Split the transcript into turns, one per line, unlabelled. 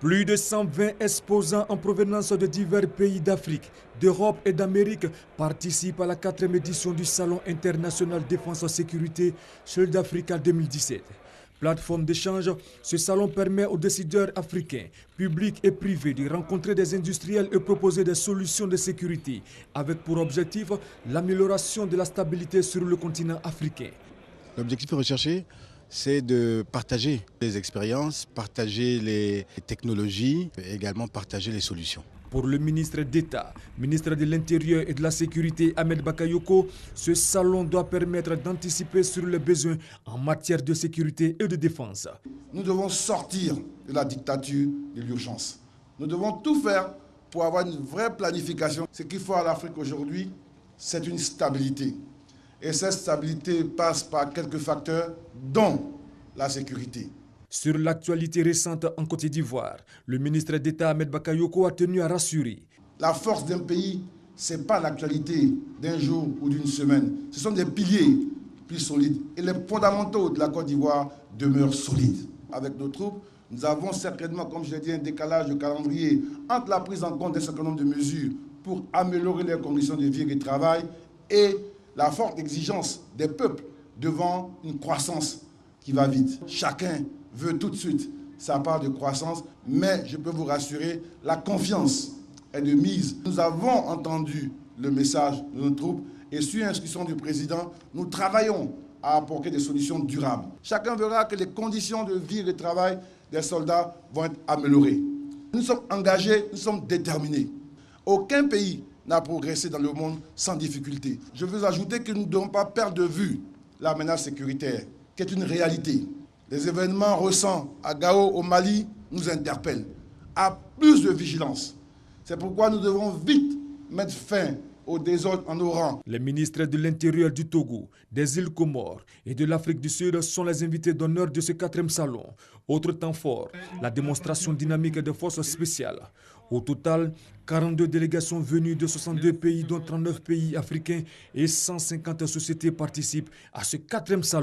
Plus de 120 exposants en provenance de divers pays d'Afrique, d'Europe et d'Amérique participent à la 4e édition du Salon international défense et sécurité Shield Africa 2017. Plateforme d'échange, ce salon permet aux décideurs africains, publics et privés de rencontrer des industriels et proposer des solutions de sécurité, avec pour objectif l'amélioration de la stabilité sur le continent africain.
L'objectif recherché, c'est de partager les expériences, partager les technologies et également partager les solutions.
Pour le ministre d'État, ministre de l'Intérieur et de la Sécurité Ahmed Bakayoko, ce salon doit permettre d'anticiper sur les besoins en matière de sécurité et de défense.
Nous devons sortir de la dictature de l'urgence. Nous devons tout faire pour avoir une vraie planification. Ce qu'il faut à l'Afrique aujourd'hui, c'est une stabilité. Et cette stabilité passe par quelques facteurs, dont la sécurité.
Sur l'actualité récente en Côte d'Ivoire, le ministre d'État Ahmed Bakayoko a tenu à rassurer.
La force d'un pays, ce n'est pas l'actualité d'un jour ou d'une semaine. Ce sont des piliers plus solides. Et les fondamentaux de la Côte d'Ivoire demeurent solides. Avec nos troupes, nous avons certainement, comme je l'ai dit, un décalage de calendrier entre la prise en compte d'un certain nombre de mesures pour améliorer les conditions de vie et de travail et la forte exigence des peuples devant une croissance qui va vite. Chacun veut tout de suite sa part de croissance, mais je peux vous rassurer, la confiance est de mise. Nous avons entendu le message de nos troupes et sur instruction du président, nous travaillons à apporter des solutions durables. Chacun verra que les conditions de vie et de travail des soldats vont être améliorées. Nous sommes engagés, nous sommes déterminés. Aucun pays n'a progressé dans le monde sans difficulté. Je veux ajouter que nous ne devons pas perdre de vue la menace sécuritaire, qui est une réalité. Les événements récents à Gao, au Mali, nous interpellent à plus de vigilance. C'est pourquoi nous devons vite mettre fin au désordre en nos rangs.
Les ministres de l'Intérieur du Togo, des îles Comores et de l'Afrique du Sud sont les invités d'honneur de ce 4e salon. Autre temps fort, la démonstration dynamique de forces spéciales. Au total, 42 délégations venues de 62 pays, dont 39 pays africains et 150 sociétés participent à ce 4e salon.